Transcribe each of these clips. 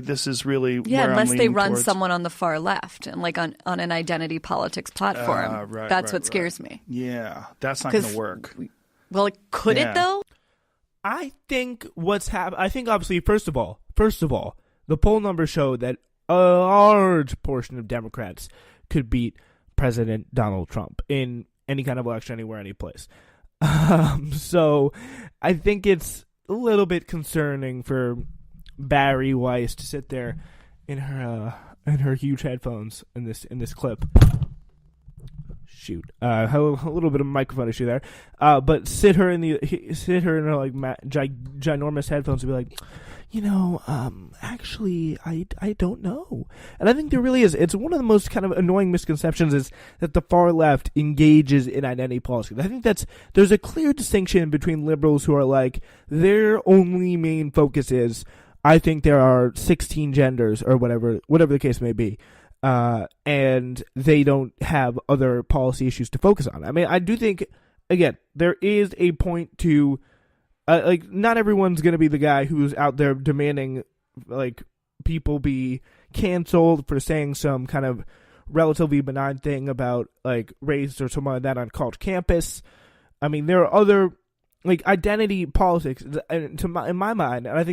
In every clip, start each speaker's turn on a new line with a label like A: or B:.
A: this is really
B: yeah,
A: where
B: unless
A: I'm
B: they
A: leaning
B: run
A: towards.
B: someone on the far left and like on an identity politics platform. That's what scares me.
A: Yeah, that's not going to work.
B: Well, could it though?
C: I think what's happened. I think obviously, first of all, the poll numbers show that a large portion of Democrats could beat President Donald Trump in any kind of election, anywhere, any place. So I think it's a little bit concerning for Barry Weiss to sit there in her huge headphones in this clip. Shoot, a little bit of a microphone issue there. But sit her in her like ginormous headphones and be like, actually, I don't know. And I think there really is. It's one of the most kind of annoying misconceptions is that the far left engages in identity politics. I think there's a clear distinction between liberals who are like, their only main focus is, I think there are 16 genders or whatever the case may be. And they don't have other policy issues to focus on. I mean, I do think, again, there is a point to, like, not everyone's going to be the guy who's out there demanding, like, people be canceled for saying some kind of relatively benign thing about, like, race or something like that on college campus. I mean, there are other, like, identity politics, in my mind, and I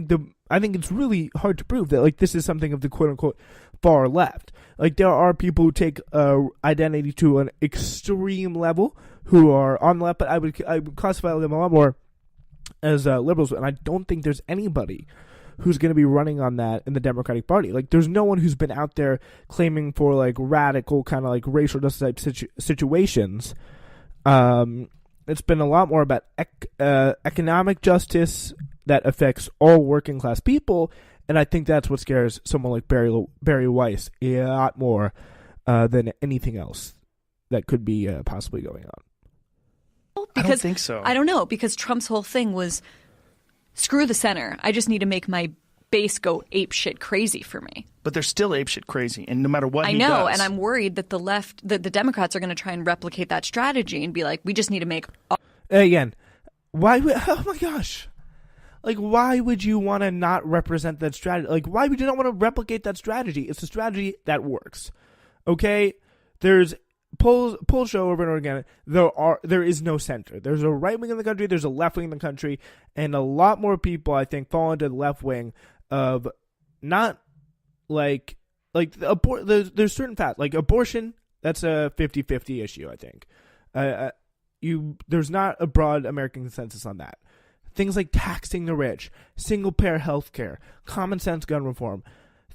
C: think it's really hard to prove that, like, this is something of the quote-unquote far left. Like, there are people who take identity to an extreme level who are on the left, but I would classify them a lot more as liberals, and I don't think there's anybody who's going to be running on that in the Democratic Party. Like, there's no one who's been out there claiming for, like, radical kind of, like, racial justice type situations. It's been a lot more about economic justice that affects all working class people, and I think that's what scares someone like Barry Weiss a lot more than anything else that could be possibly going on.
A: I don't think so.
B: I don't know, because Trump's whole thing was, screw the center. I just need to make my base go apeshit crazy for me.
A: But they're still apeshit crazy, and no matter what
B: I
A: he
B: know,
A: does.
B: and I'm worried that the Democrats are going to try and replicate that strategy and be like, we just need to make...
C: Again, why would... Oh my gosh. Like, why would you want to not represent that strategy? Like, why would you not want to replicate that strategy? It's a strategy that works. Okay? There's... Polls show over and over again, there is no center. There's a right wing in the country, there's a left wing in the country, and a lot more people, I think, fall into the left wing of not like there's certain facts. Like abortion, that's a 50-50 issue, I think. There's not a broad American consensus on that. Things like taxing the rich, single-payer health care, common sense gun reform,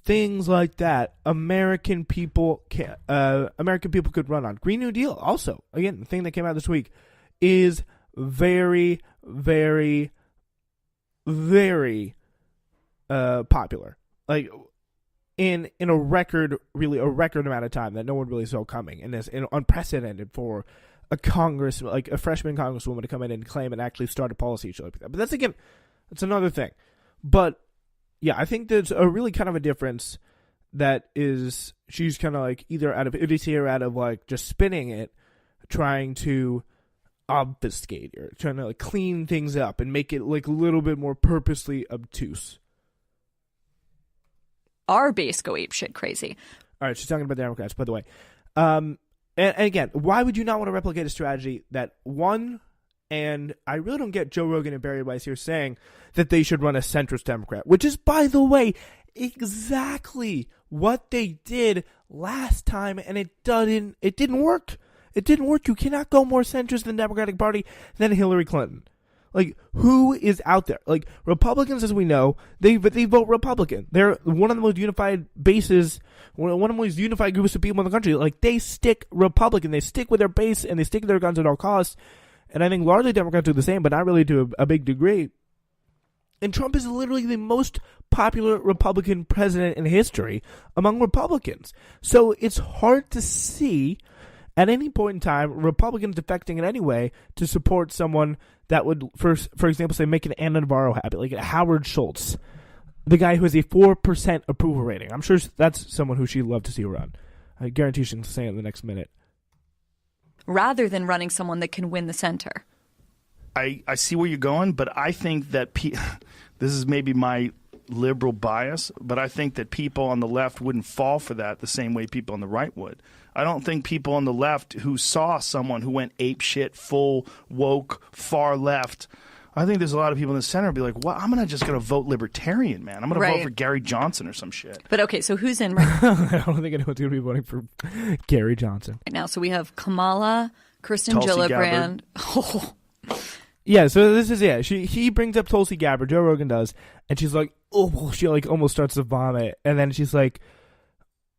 C: things like that, American people could run on. Green New Deal, also, again, the thing that came out this week, is very, very, very popular. Like in a record amount of time that no one really saw coming, and it's unprecedented for a freshman congresswoman to come in and claim and actually start a policy issue like that. But that's another thing. But yeah, I think there's a really kind of a difference that is she's kind of like either out of idiocy or out of like just spinning it, trying to obfuscate or trying to like clean things up and make it like a little bit more purposely obtuse.
B: Our base go apeshit crazy.
C: All right, she's talking about the Democrats, by the way. And again, why would you not want to replicate a strategy that one? And I really don't get Joe Rogan and Barry Weiss here saying that they should run a centrist Democrat, which is, by the way, exactly what they did last time, and it didn't work. It didn't work. You cannot go more centrist in the Democratic Party than Hillary Clinton. Like, who is out there? Like, Republicans, as we know, they vote Republican. They're one of the most unified bases, one of the most unified groups of people in the country. Like, they stick Republican. They stick with their base, and they stick to their guns at all costs. And I think largely Democrats do the same, but not really to a big degree. And Trump is literally the most popular Republican president in history among Republicans. So it's hard to see at any point in time Republicans defecting in any way to support someone that would, for example, say make an Anna Navarro happy, like Howard Schultz, the guy who has a 4% approval rating. I'm sure that's someone who she'd love to see run. I guarantee she'll say it in the next minute.
B: Rather than running someone that can win the center.
A: I see where you're going, but I think that this is maybe my liberal bias, but I think that people on the left wouldn't fall for that the same way people on the right would. I don't think people on the left who saw someone who went ape shit, full woke, far left. I think there's a lot of people in the center be like, well, I'm just going to vote libertarian, man. I'm going to vote for Gary Johnson or some shit.
B: But okay, so who's in right
C: I don't think anyone's going to be voting for Gary Johnson.
B: now? So we have Kamala, Kirsten
A: Tulsi
B: Gillibrand.
C: Yeah, so this is he brings up Tulsi Gabbard, Joe Rogan does, and she's like, oh, she like almost starts to vomit, and then she's like,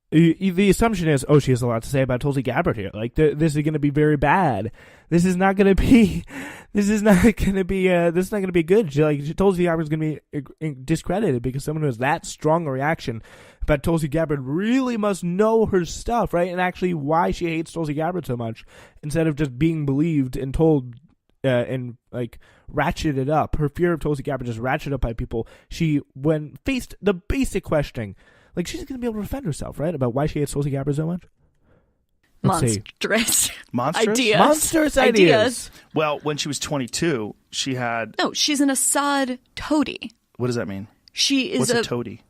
C: the assumption is, oh, she has a lot to say about Tulsi Gabbard here. Like, this is going to be very bad. This is not going to be good. Tulsi Gabbard's going to be discredited because someone who has that strong a reaction about Tulsi Gabbard really must know her stuff, right? And actually why she hates Tulsi Gabbard so much, instead of just being believed and told and like ratcheted up. Her fear of Tulsi Gabbard just ratcheted up by people. She, when faced the basic questioning, like, she's going to be able to defend herself, right? About why she hates Tulsi Gabbard so much?
B: Monstrous
C: ideas.
A: Well, when she was 22, she had...
B: No, she's an Assad toady.
A: What does that mean?
B: She is
A: What's a toady?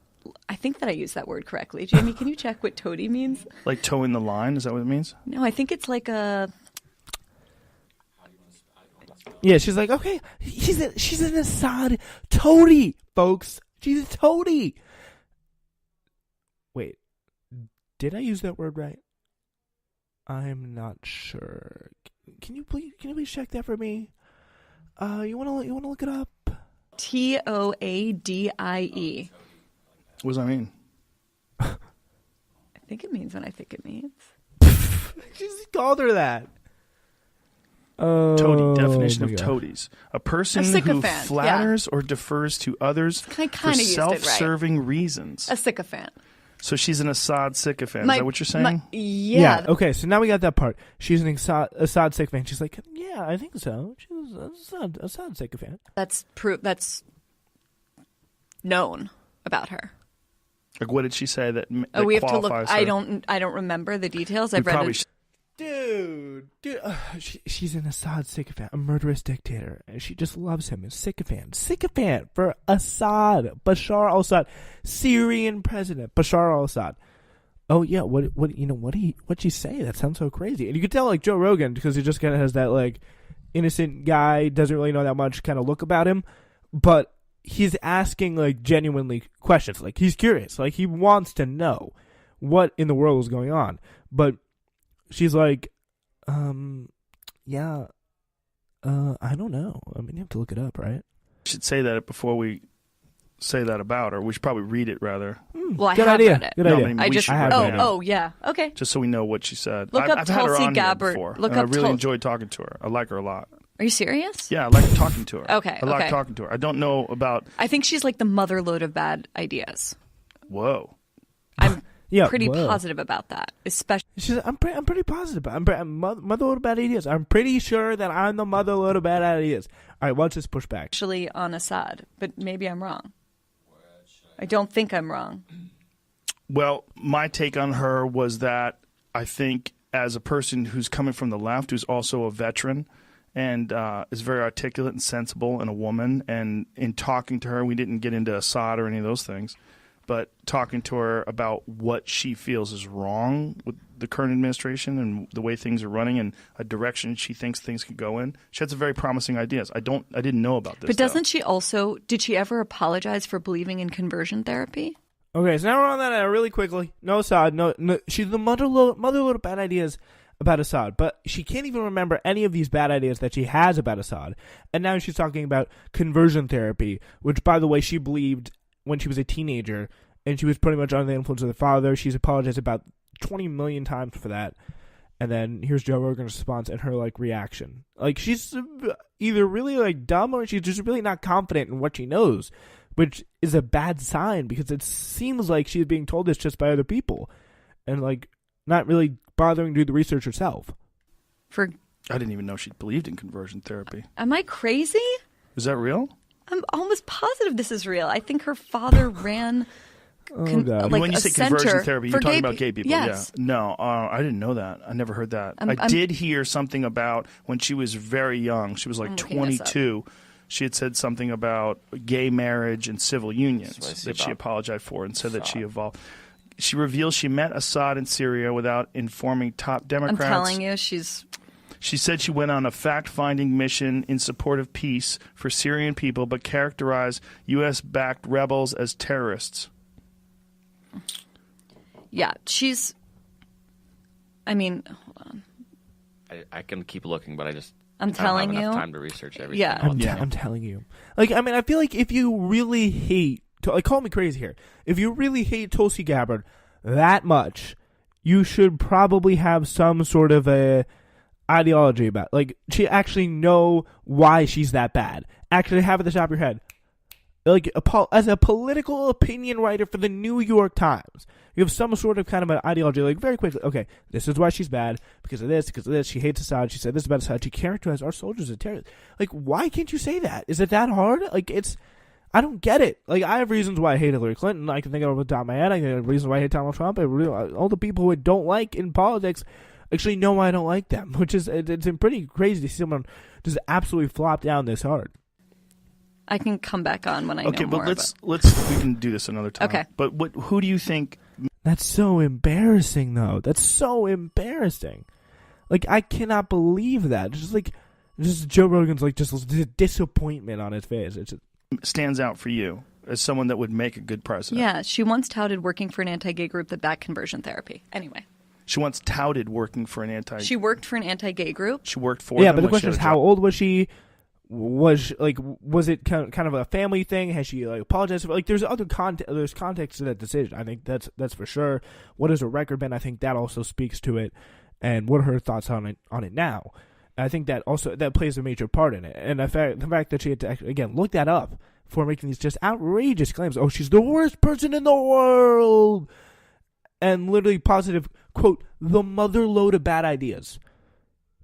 B: I think that I used that word correctly. Jamie, can you check what toady means?
A: Like towing the line? Is that what it means?
B: No, I think it's like a...
C: Yeah, she's like, okay, she's an Assad toady, folks. She's a toady. Wait, did I use that word right? I'm not sure. Can you please check that for me? You wanna look it up?
B: Toadie.
A: What does that mean?
B: I think it means what I think it means.
C: She just called her that.
A: Toady. Definition of toadies: a person who
B: sycophant,
A: flatters or defers to others for self-serving reasons.
B: A sycophant.
A: So she's an Assad sycophant. Is that what you're saying?
B: Yeah.
C: Okay, so now we got that part. She's an Assad sycophant. She's like, yeah, I think so. She's an Assad sycophant.
B: That's known about her.
A: Like, what did she say that
B: we have to look.
A: her?
B: I don't remember the details. I've read it.
C: Dude, she's an Assad sycophant, a murderous dictator, and she just loves him. A sycophant for Assad, Bashar al-Assad, Syrian president, Bashar al-Assad. Oh yeah, what'd she say? That sounds so crazy. And you could tell, like, Joe Rogan, because he just kind of has that, like, innocent guy, doesn't really know that much kind of look about him, but he's asking, like, genuinely questions. Like, he's curious. Like, he wants to know what in the world is going on. But she's like, I don't know. I mean, you have to look it up, right?
A: We should say that before we say that about her. We should probably read it, rather.
B: Well, I have read it.
C: Good idea.
B: Yeah. Okay.
A: Just so we know what she said.
B: Look up
A: I've had her
B: Tulsi
A: on
B: Gabbard.
A: Here before,
B: Look
A: and
B: up
A: I really enjoyed talking to her. I like her a lot.
B: Are you serious?
A: Yeah, I like talking to her.
B: Okay.
A: I like talking to her. I don't know about...
B: I think she's like the motherload of bad ideas.
A: Whoa.
B: I'm pretty positive about that. Especially,
C: I'm pretty positive. I'm motherload of bad ideas. I'm pretty sure that I'm the motherload of bad ideas. All right, watch this pushback.
B: Actually, on Assad, but maybe I'm wrong. I don't think I'm wrong.
A: Well, my take on her was that I think, as a person who's coming from the left, who's also a veteran and is very articulate and sensible and a woman, and in talking to her, we didn't get into Assad or any of those things, but talking to her about what she feels is wrong with the current administration and the way things are running and a direction she thinks things could go in, she had some very promising ideas. I didn't know about this.
B: But doesn't she also, did she ever apologize for believing in conversion therapy?
C: Okay, so now we're on that really quickly. No Assad. No, she's the motherload of bad ideas about Assad, but she can't even remember any of these bad ideas that she has about Assad. And now she's talking about conversion therapy, which, by the way, she believed when she was a teenager, and she was pretty much under the influence of the father. She's apologized about 20 million times for that. And then here's Joe Rogan's response and her, like, reaction. Like, she's either really, like, dumb or she's just really not confident in what she knows, which is a bad sign because it seems like she's being told this just by other people and, like, not really bothering to do the research herself.
A: I didn't even know she believed in conversion therapy.
B: Am I crazy?
A: Is that real?
B: I'm almost positive this is real. I think her father ran...
C: God.
A: When you say conversion therapy, you're talking about gay people.
B: Yes.
A: Yeah. No, I didn't know that. I never heard that. I did hear something about when she was very young. She was like 22. She had said something about gay marriage and civil unions that she apologized for and said that she evolved. She reveals she met Assad in Syria without informing top Democrats.
B: I'm telling you, She
A: said she went on a fact-finding mission in support of peace for Syrian people, but characterized U.S.-backed rebels as terrorists.
B: Yeah, I mean, hold on.
D: I can keep looking, but
B: I'm telling
D: you. I don't have enough time to research everything.
B: Yeah.
C: I'm telling you. Like, I mean, I feel like if you really hate, like, call me crazy here. If you really hate Tulsi Gabbard that much, you should probably have some sort of a ideology about, like, she actually know why she's that bad. Actually have it at the top of your head. Like, as a political opinion writer for the New York Times, you have some sort of kind of an ideology, like, very quickly, okay, this is why she's bad, because of this, she hates Assad, she said this about Assad, she characterized our soldiers as terrorists. Like, why can't you say that? Is it that hard? Like, I don't get it. Like, I have reasons why I hate Hillary Clinton. I can think of it off the top of my head. I have reasons why I hate Donald Trump. All the people who I don't like in politics actually know why I don't like them, which is, it's pretty crazy to see someone just absolutely flop down this hard.
B: I can come back on when I know more.
A: Okay, but let's we can do this another time.
B: Okay.
A: But who do you think?
C: That's so embarrassing, though. That's so embarrassing. Like, I cannot believe that. Just Joe Rogan's like just disappointment on his face. It
A: stands out for you as someone that would make a good president.
B: Yeah, she once touted working for an anti-gay group that backed conversion therapy. Anyway.
A: She once touted working for an
B: She worked for an anti-gay group.
A: She worked for.
C: Yeah, but the question is, how old was she? Was it kind of a family thing? Has she apologized? Like, there's other there's context to that decision. I think that's for sure. What has her record been? I think that also speaks to it, and what are her thoughts on it now? I think that plays a major part in it, and the fact that she had to actually, again, look that up before making these just outrageous claims. Oh, she's the worst person in the world, and literally positive quote, the mother load of bad ideas.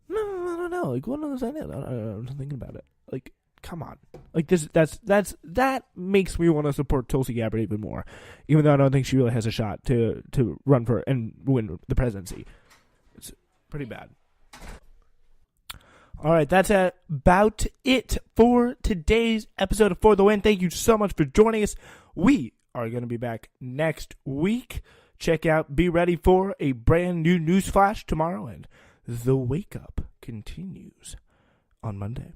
C: No, I don't know. Like, what are those ideas? I'm thinking about it. Like, come on. Like, that makes me want to support Tulsi Gabbard even more, even though I don't think she really has a shot to run for and win the presidency. It's pretty bad. All right, that's about it for today's episode of For the Win. Thank you so much for joining us. We are going to be back next week. Be ready for a brand new news flash tomorrow, and the wake up continues on Monday.